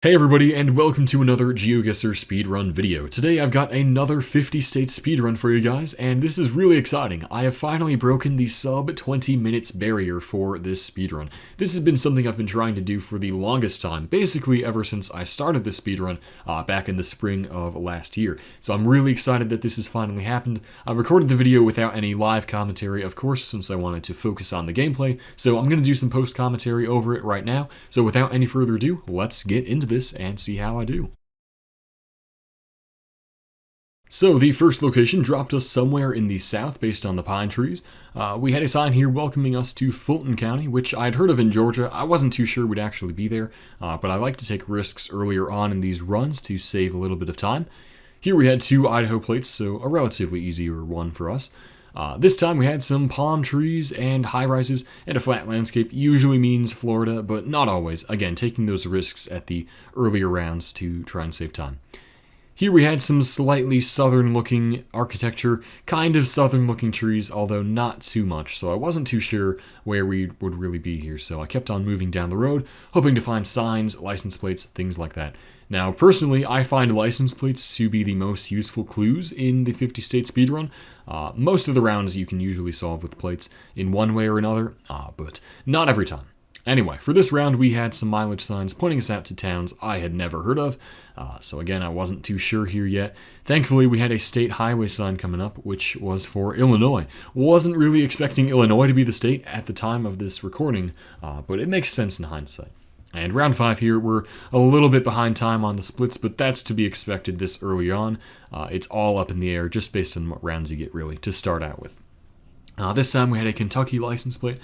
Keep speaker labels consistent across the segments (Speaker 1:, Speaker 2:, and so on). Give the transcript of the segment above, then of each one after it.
Speaker 1: Hey everybody, and welcome to another GeoGuessr speedrun video. Today I've got another 50-state speedrun for you guys, and this is really exciting. I have finally broken the sub 20 minutes barrier for this speedrun. This has been something I've been trying to do for the longest time, basically ever since I started this speedrun back in the spring of last year. So I'm really excited that this has finally happened. I recorded the video without any live commentary, of course, since I wanted to focus on the gameplay, so I'm going to do some post-commentary over it right now. So without any further ado, let's get into this and see how I do. So the first location dropped us somewhere in the south based on the pine trees. We had a sign here welcoming us to Fulton County, which I'd heard of in Georgia. I wasn't too sure we'd actually be there, but I like to take risks earlier on in these runs to save a little bit of time. Here we had two Idaho plates, so a relatively easier one for us. This time we had some palm trees and high-rises, and a flat landscape usually means Florida, but not always. Again, taking those risks at the earlier rounds to try and save time. Here we had some slightly southern-looking architecture, kind of southern-looking trees, although not too much, so I wasn't too sure where we would really be here, so I kept on moving down the road, hoping to find signs, license plates, things like that. Now, personally, I find license plates to be the most useful clues in the 50-state speedrun. Most of the rounds you can usually solve with plates in one way or another, but not every time. Anyway, for this round we had some mileage signs pointing us out to towns I had never heard of, so again, I wasn't too sure here yet. Thankfully, we had a state highway sign coming up, which was for Illinois. Wasn't really expecting Illinois to be the state at the time of this recording, but it makes sense in hindsight. And round 5 here, we're a little bit behind time on the splits, but that's to be expected this early on. It's all up in the air, just based on what rounds you get, really, to start out with. This time we had a Kentucky license plate,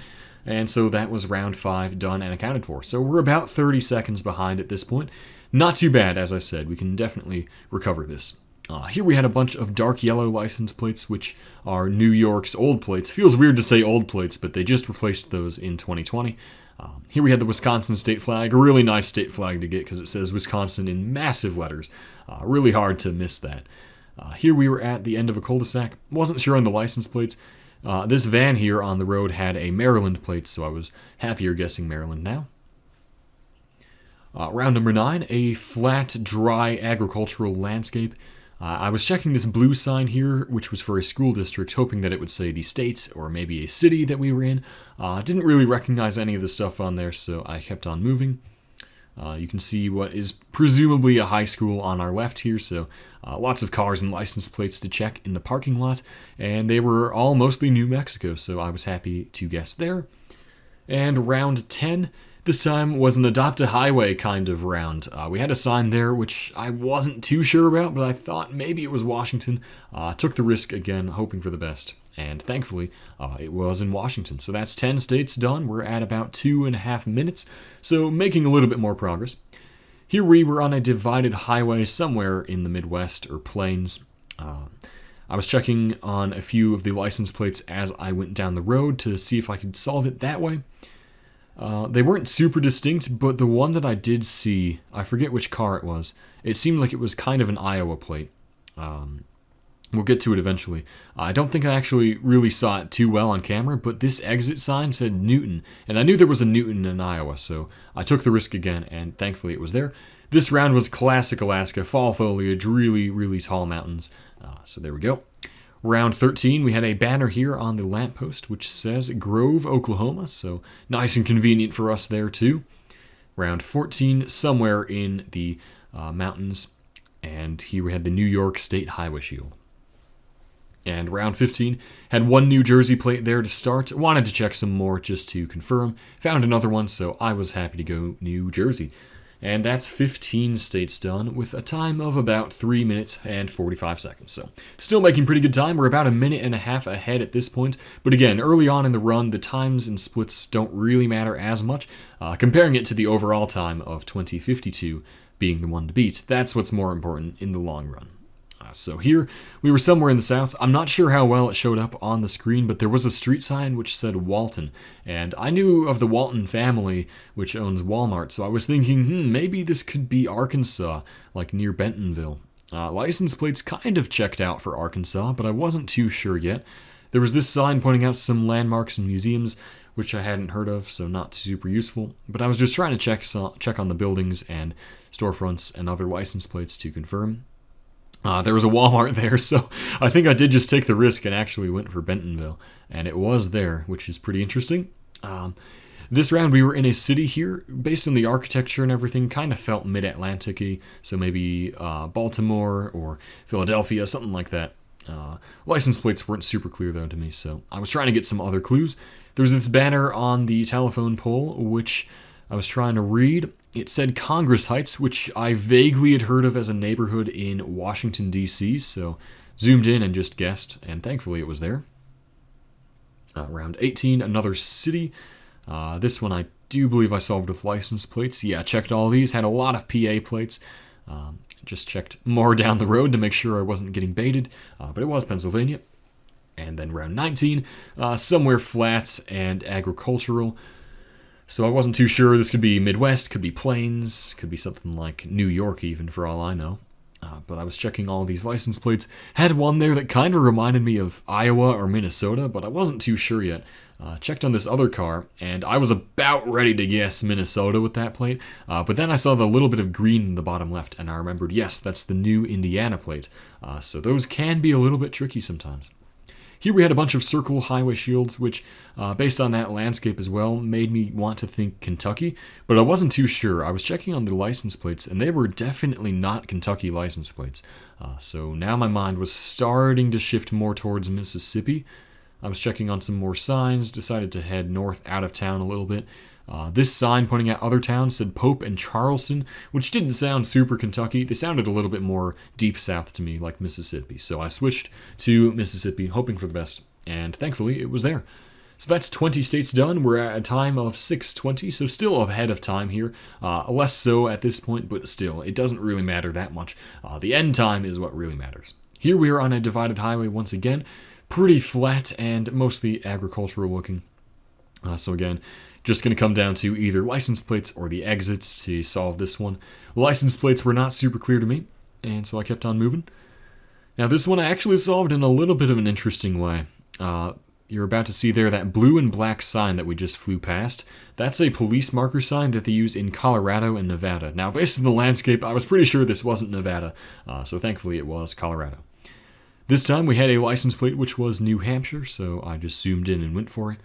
Speaker 1: and so that was round 5 done and accounted for. So we're about 30 seconds behind at this point. Not too bad, as I said. We can definitely recover this. Here we had a bunch of dark yellow license plates, which are New York's old plates. Feels weird to say old plates, but they just replaced those in 2020. Here we had the Wisconsin state flag, a really nice state flag to get because it says Wisconsin in massive letters. Really hard to miss that. Here we were at the end of a cul-de-sac. Wasn't sure on the license plates. This van here on the road had a Maryland plate, so I was happier guessing Maryland now. Round number 9, a flat, dry agricultural landscape. I was checking this blue sign here, which was for a school district, hoping that it would say the state or maybe a city that we were in. Didn't really recognize any of the stuff on there, so I kept on moving. You can see what is presumably a high school on our left here, so lots of cars and license plates to check in the parking lot, and they were all mostly New Mexico, so I was happy to guess there. And round 10, this time was an adopt a highway kind of round. We had a sign there which I wasn't too sure about, but I thought maybe it was Washington. Took the risk again, hoping for the best. And thankfully, it was in Washington. So that's 10 states done. We're at about 2.5 minutes, so making a little bit more progress. Here we were on a divided highway somewhere in the Midwest or Plains. I was checking on a few of the license plates as I went down the road to see if I could solve it that way. They weren't super distinct, but the one that I did see, I forget which car it was, it seemed like it was kind of an Iowa plate. We'll get to it eventually. I don't think I actually really saw it too well on camera, but this exit sign said Newton, and I knew there was a Newton in Iowa, so I took the risk again, and thankfully it was there. This round was classic Alaska, fall foliage, really, really tall mountains, so there we go. Round 13, we had a banner here on the lamppost which says Grove, Oklahoma, so nice and convenient for us there too. Round 14, somewhere in the mountains, and here we had the New York State Highway Shield. And round 15, had one New Jersey plate there to start. Wanted to check some more just to confirm. Found another one, so I was happy to go New Jersey. And that's 15 states done with a time of about 3 minutes and 45 seconds. So still making pretty good time. We're about 1.5 minutes ahead at this point. But again, early on in the run, the times and splits don't really matter as much. Comparing it to the overall time of 2052 being the one to beat, that's what's more important in the long run. So here, we were somewhere in the south. I'm not sure how well it showed up on the screen, but there was a street sign which said Walton. And I knew of the Walton family, which owns Walmart, so I was thinking, maybe this could be Arkansas, like near Bentonville. License plates kind of checked out for Arkansas, but I wasn't too sure yet. There was this sign pointing out some landmarks and museums, which I hadn't heard of, so not super useful. But I was just trying to check on the buildings and storefronts, and other license plates to confirm. There was a Walmart there, so I think I did just take the risk and actually went for Bentonville, and it was there, which is pretty interesting. This round we were in a city here, based on the architecture and everything, kind of felt mid-Atlantic-y, so maybe Baltimore or Philadelphia, something like that. License plates weren't super clear though to me, so I was trying to get some other clues. There was this banner on the telephone pole, which I was trying to read. It said Congress Heights, which I vaguely had heard of as a neighborhood in Washington, D.C., so zoomed in and just guessed, and thankfully it was there. Round 18, another city. This one I do believe I solved with license plates. Yeah, checked all these, had a lot of PA plates. Just checked more down the road to make sure I wasn't getting baited, but it was Pennsylvania. And then round 19, somewhere flat and agricultural. So I wasn't too sure. This could be Midwest, could be Plains, could be something like New York even, for all I know. But I was checking all these license plates. Had one there that kind of reminded me of Iowa or Minnesota, but I wasn't too sure yet. Checked on this other car, and I was about ready to guess Minnesota with that plate. But then I saw the little bit of green in the bottom left, and I remembered, yes, that's the new Indiana plate. So those can be a little bit tricky sometimes. Here we had a bunch of circle highway shields, which, based on that landscape as well, made me want to think Kentucky, but I wasn't too sure. I was checking on the license plates, and they were definitely not Kentucky license plates. So now my mind was starting to shift more towards Mississippi. I was checking on some more signs, decided to head north out of town a little bit. This sign pointing at other towns said Pope and Charleston, which didn't sound super Kentucky. They sounded a little bit more deep south to me, like Mississippi. So I switched to Mississippi, hoping for the best, and thankfully it was there. So that's 20 states done. We're at a time of 6:20, so still ahead of time here. Less so at this point, but still, it doesn't really matter that much. The end time is what really matters. Here we are on a divided highway once again. Pretty flat and mostly agricultural looking. So again, just going to come down to either license plates or the exits to solve this one. License plates were not super clear to me, and so I kept on moving. Now this one I actually solved in a little bit of an interesting way. You're about to see there that blue and black sign that we just flew past. That's a police marker sign that they use in Colorado and Nevada. Now based on the landscape, I was pretty sure this wasn't Nevada, so thankfully it was Colorado. This time we had a license plate which was New Hampshire, so I just zoomed in and went for it.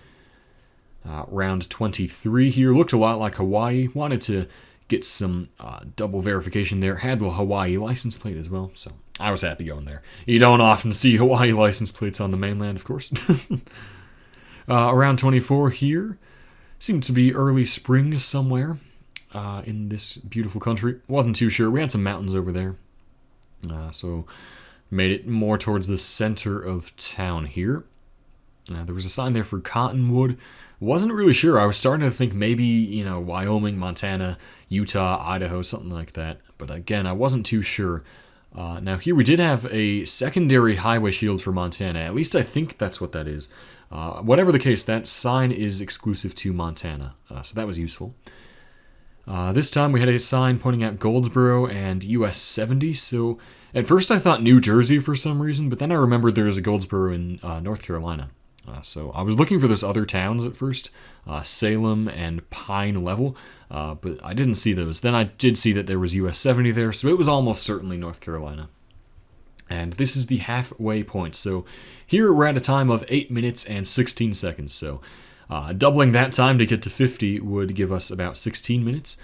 Speaker 1: Round 23 here looked a lot like Hawaii. Wanted to get some double verification there. Had the Hawaii license plate as well, so I was happy going there. You don't often see Hawaii license plates on the mainland, of course. Around 24 here seemed to be early spring somewhere in this beautiful country. Wasn't too sure. We had some mountains over there, so made it more towards the center of town here. There was a sign there for Cottonwood. Wasn't really sure. I was starting to think maybe, Wyoming, Montana, Utah, Idaho, something like that. But again, I wasn't too sure. Now here we did have a secondary highway shield for Montana. At least I think that's what that is. Whatever the case, that sign is exclusive to Montana. So that was useful. This time we had a sign pointing at Goldsboro and US 70. So at first I thought New Jersey for some reason, but then I remembered there was a Goldsboro in North Carolina. So I was looking for those other towns at first, Salem and Pine Level, but I didn't see those. Then I did see that there was US 70 there, so it was almost certainly North Carolina. And this is the halfway point. So here we're at a time of 8 minutes and 16 seconds. So doubling that time to get to 50 would give us about 16 minutes.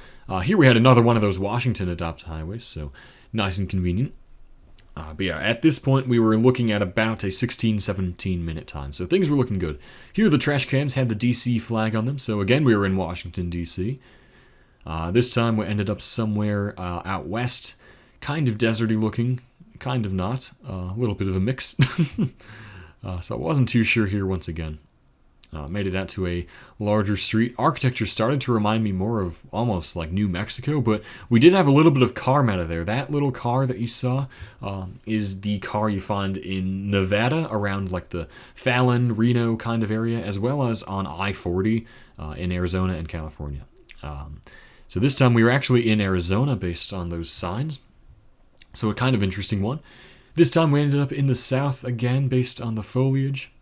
Speaker 1: Here we had another one of those Washington adopted highways, so nice and convenient. But yeah, at this point, we were looking at about a 16-17 minute time, so things were looking good. Here, the trash cans had the D.C. flag on them, so again, we were in Washington, D.C. This time, we ended up somewhere out west, kind of deserty looking, kind of not, a little bit of a mix. So I wasn't too sure here once again. Made it out to a larger street. Architecture started to remind me more of almost like New Mexico, but we did have a little bit of car meta there. That little car that you saw is the car you find in Nevada around like the Fallon, Reno kind of area, as well as on I-40 in Arizona and California. So this time we were actually in Arizona based on those signs. So a kind of interesting one. This time we ended up in the south again based on the foliage.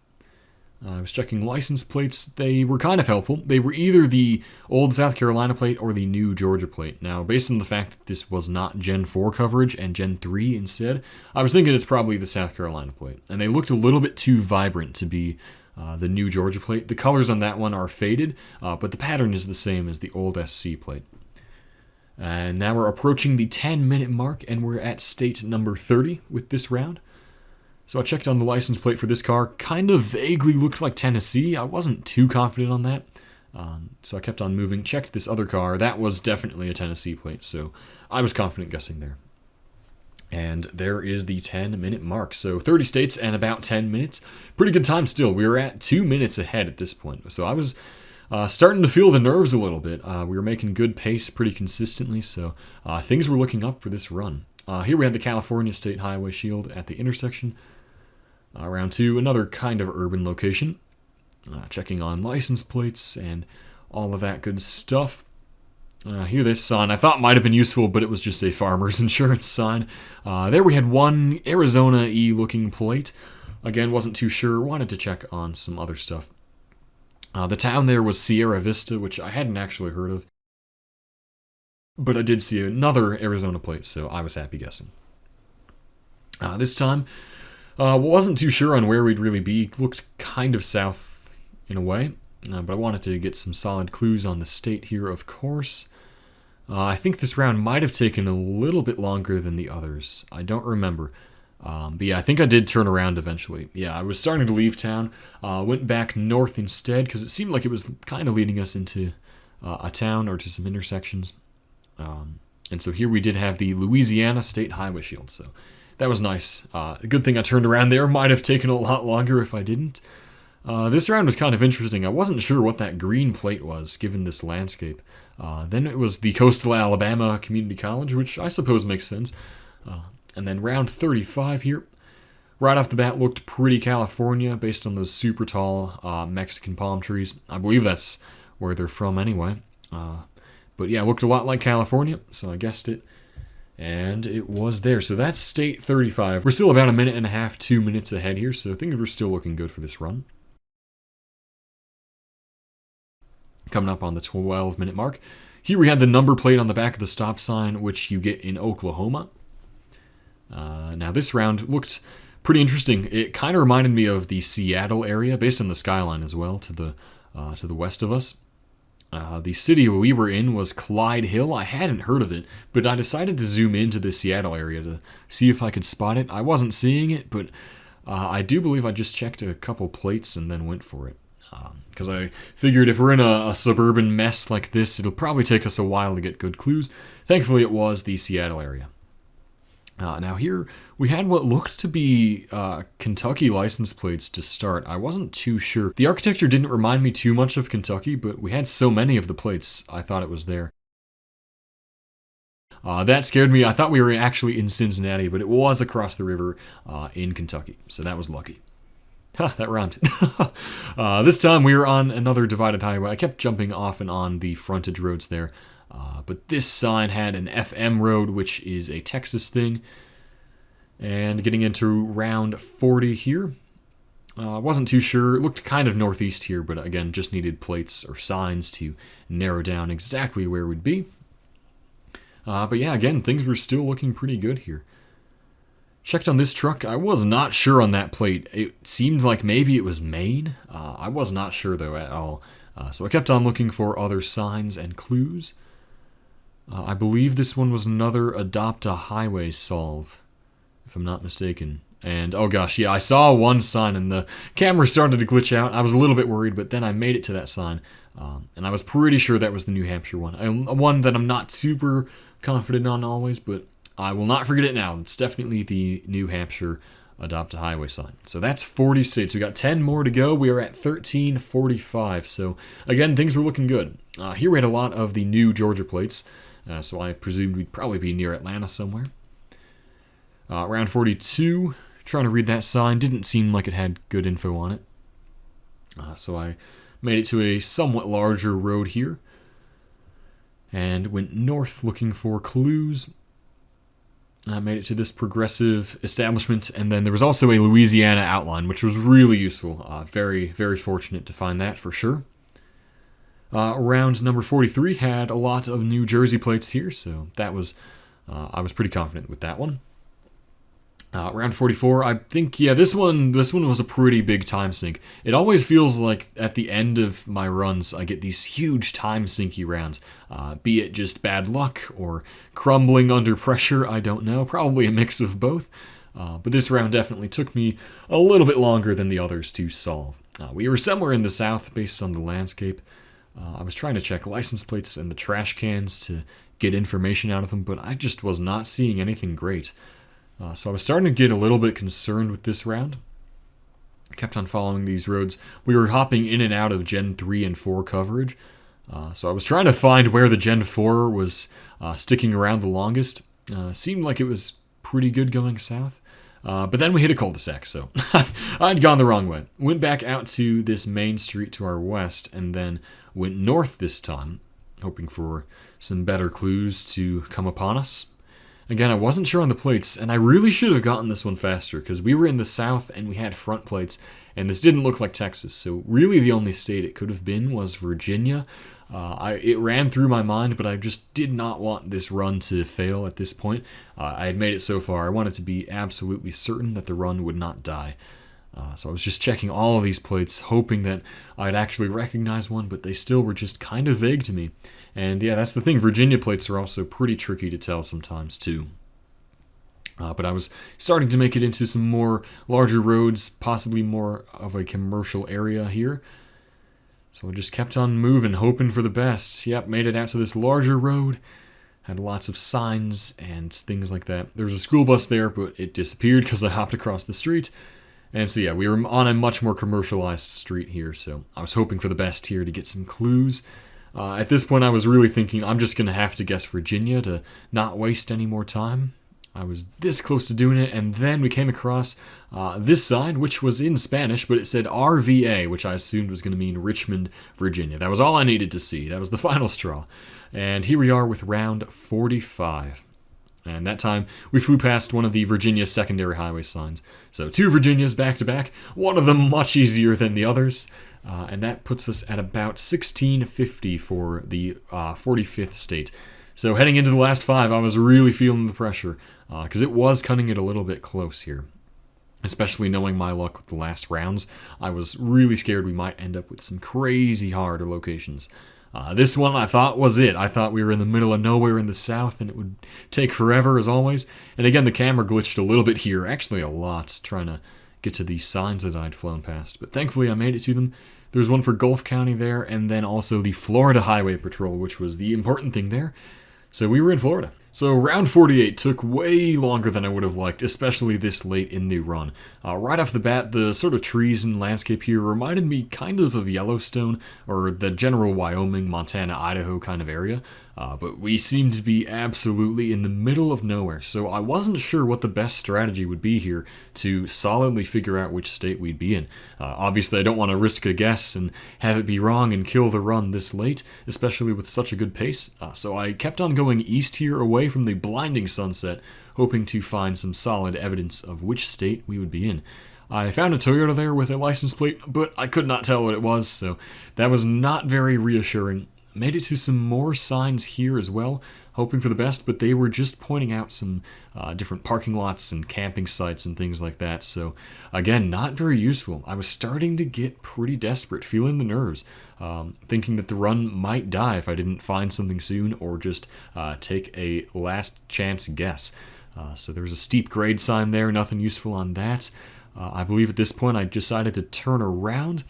Speaker 1: I was checking license plates. They were kind of helpful. They were either the old South Carolina plate or the new Georgia plate. Now, based on the fact that this was not Gen 4 coverage and Gen 3 instead, I was thinking it's probably the South Carolina plate. And they looked a little bit too vibrant to be the new Georgia plate. The colors on that one are faded, but the pattern is the same as the old SC plate. And now we're approaching the 10-minute mark, and we're at state number 30 with this round. So I checked on the license plate for this car. Kind of vaguely looked like Tennessee. I wasn't too confident on that. So I kept on moving. Checked this other car. That was definitely a Tennessee plate. So I was confident guessing there. And there is the 10-minute mark. So 30 states and about 10 minutes. Pretty good time still. We were at 2 minutes ahead at this point. So I was starting to feel the nerves a little bit. We were making good pace pretty consistently. So things were looking up for this run. Here we had the California State Highway Shield at the intersection. Round 2, another kind of urban location. Checking on license plates and all of that good stuff. Here, this sign I thought might have been useful, but it was just a farmer's insurance sign. There we had one Arizona-y looking plate. Again, wasn't too sure. Wanted to check on some other stuff. The town there was Sierra Vista, which I hadn't actually heard of. But I did see another Arizona plate, so I was happy guessing. This time, wasn't too sure on where we'd really be. Looked kind of south in a way, but I wanted to get some solid clues on the state here, of course. I think this round might have taken a little bit longer than the others. I don't remember. But yeah, I think I did turn around eventually. Yeah, I was starting to leave town. Went back north instead because it seemed like it was kind of leading us into a town or to some intersections. And so here we did have the Louisiana State Highway Shield. So that was nice. A good thing I turned around there. Might have taken a lot longer if I didn't. This round was kind of interesting. I wasn't sure what that green plate was, given this landscape. Then it was the Coastal Alabama Community College, which I suppose makes sense. And then round 35 here. Right off the bat looked pretty California, based on those super tall Mexican palm trees. I believe that's where they're from anyway. But yeah, it looked a lot like California, so I guessed it. And it was there. So that's state 35. We're still about a minute and a half, 2 minutes ahead here, so things were still looking good for this run. Coming up on the 12-minute mark. Here we had the number plate on the back of the stop sign, which you get in Oklahoma. Now this round looked pretty interesting. It kind of reminded me of the Seattle area, based on the skyline as well, to the west of us. The city we were in was Clyde Hill. I hadn't heard of it, but I decided to zoom into the Seattle area to see if I could spot it. I wasn't seeing it, but I do believe I just checked a couple plates and then went for it. Because I figured if we're in a suburban mess like this, it'll probably take us a while to get good clues. Thankfully, it was the Seattle area. Now here, we had what looked to be Kentucky license plates to start. I wasn't too sure. The architecture didn't remind me too much of Kentucky, but we had so many of the plates, I thought it was there. That scared me. I thought we were actually in Cincinnati, but it was across the river in Kentucky, so that was lucky. Ha, that rhymed. This time we were on another divided highway. I kept jumping off and on the frontage roads there. But this sign had an FM road, which is a Texas thing. And getting into round 40 here. Wasn't too sure. It looked kind of northeast here, but again, just needed plates or signs to narrow down exactly where we'd be. But yeah, again, things were still looking pretty good here. Checked on this truck. I was not sure on that plate. It seemed like maybe it was Maine. I was not sure, though, at all. So I kept on looking for other signs and clues. I believe this one was another Adopt a Highway solve, if I'm not mistaken. And, oh gosh, yeah, I saw one sign and the camera started to glitch out. I was a little bit worried, but then I made it to that sign. And I was pretty sure that was the New Hampshire one. One that I'm not super confident on always, but I will not forget it now. It's definitely the New Hampshire Adopt a Highway sign. So that's 40 states. We got 10 more to go. We are at 1345. So, again, things were looking good. Here we had a lot of the new Georgia plates. So I presumed we'd probably be near Atlanta somewhere. Round 42, trying to read that sign. Didn't seem like it had good info on it. So I made it to a somewhat larger road here. And went north looking for clues. I made it to this progressive establishment, and then there was also a Louisiana outline, which was really useful. Very, very fortunate to find that for sure. Round number 43 had a lot of New Jersey plates here, so that was I was pretty confident with that one. Round 44, I think, yeah, this one was a pretty big time sink. It always feels like at the end of my runs, I get these huge time sinky rounds, be it just bad luck or crumbling under pressure, I don't know, probably a mix of both. But this round definitely took me a little bit longer than the others to solve. We were somewhere in the south based on the landscape. I was trying to check license plates and the trash cans to get information out of them, but I just was not seeing anything great. So I was starting to get a little bit concerned with this round. I kept on following these roads. We were hopping in and out of Gen 3 and 4 coverage. So I was trying to find where the Gen 4 was sticking around the longest. Seemed like it was pretty good going south. But then we hit a cul-de-sac, so I'd gone the wrong way. Went back out to this main street to our west, and then went north this time, hoping for some better clues to come upon us. Again, I wasn't sure on the plates, and I really should have gotten this one faster, because we were in the south and we had front plates, and this didn't look like Texas, so really the only state it could have been was Virginia. It ran through my mind, but I just did not want this run to fail at this point. I had made it so far. I wanted to be absolutely certain that the run would not die. So I was just checking all of these plates, hoping that I'd actually recognize one, but they still were just kind of vague to me. And yeah, that's the thing. Virginia plates are also pretty tricky to tell sometimes, too. But I was starting to make it into some more larger roads, possibly more of a commercial area here. So I just kept on moving, hoping for the best. Yep, made it out to this larger road. Had lots of signs and things like that. There was a school bus there, but it disappeared because I hopped across the street. And so yeah, we were on a much more commercialized street here, so I was hoping for the best here to get some clues. At this point, I was really thinking I'm just going to have to guess Virginia to not waste any more time. I was this close to doing it, and then we came across this sign, which was in Spanish, but it said RVA, which I assumed was going to mean Richmond, Virginia. That was all I needed to see. That was the final straw. And here we are with round 45. And that time, we flew past one of the Virginia secondary highway signs. So 2 Virginias back to back, one of them much easier than the others. And that puts us at about 1650 for the 45th state. So heading into the last 5, I was really feeling the pressure, because it was cutting it a little bit close here. Especially knowing my luck with the last rounds, I was really scared we might end up with some crazy hard locations. This one I thought was it. I thought we were in the middle of nowhere in the south and it would take forever as always. And again, the camera glitched a little bit here, actually a lot, trying to get to these signs that I'd flown past. But thankfully I made it to them. There was one for Gulf County there, and then also the Florida Highway Patrol, which was the important thing there. So we were in Florida. So round 48 took way longer than I would have liked, especially this late in the run. Right off the bat, the sort of trees and landscape here reminded me kind of Yellowstone, or the general Wyoming, Montana, Idaho kind of area. But we seemed to be absolutely in the middle of nowhere, so I wasn't sure what the best strategy would be here to solidly figure out which state we'd be in. Obviously, I don't want to risk a guess and have it be wrong and kill the run this late, especially with such a good pace. So I kept on going east here away from the blinding sunset, hoping to find some solid evidence of which state we would be in. I found a Toyota there with a license plate, but I could not tell what it was, so that was not very reassuring. Made it to some more signs here as well, hoping for the best, but they were just pointing out some different parking lots and camping sites and things like that. So again, not very useful. I was starting to get pretty desperate, feeling the nerves, thinking that the run might die if I didn't find something soon or just take a last chance guess. So there was a steep grade sign there, nothing useful on that. I believe at this point I decided to turn around.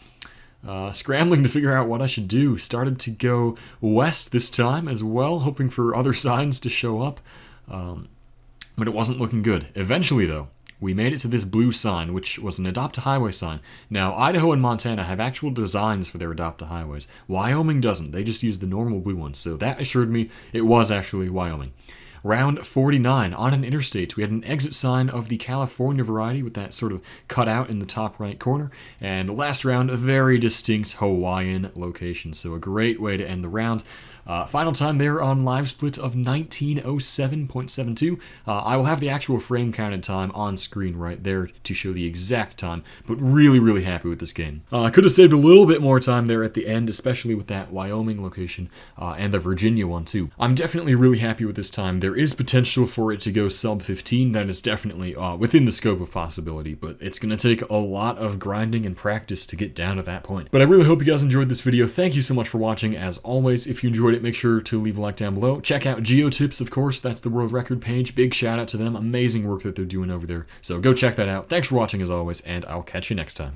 Speaker 1: Scrambling to figure out what I should do. Started to go west this time as well, hoping for other signs to show up. But it wasn't looking good. Eventually, though, we made it to this blue sign, which was an Adopt a Highway sign. Now, Idaho and Montana have actual designs for their Adopt a Highways. Wyoming doesn't. They just use the normal blue ones. So that assured me it was actually Wyoming. Round 49, on an interstate, we had an exit sign of the California variety with that sort of cutout in the top right corner. And last round, a very distinct Hawaiian location. So a great way to end the round. Final time there on live split of 1907.72. I will have the actual frame counted time on screen right there to show the exact time, but really, really happy with this game. I could have saved a little bit more time there at the end, especially with that Wyoming location and the Virginia one too. I'm definitely really happy with this time. There is potential for it to go sub 15. That is definitely within the scope of possibility, but it's going to take a lot of grinding and practice to get down to that point. But I really hope you guys enjoyed this video. Thank you so much for watching. As always, if you enjoyed it, make sure to leave a like down below. Check out GeoTips, of course. That's the world record page. Big shout out to them. Amazing work that they're doing over there. So go check that out. Thanks for watching as always, and I'll catch you next time.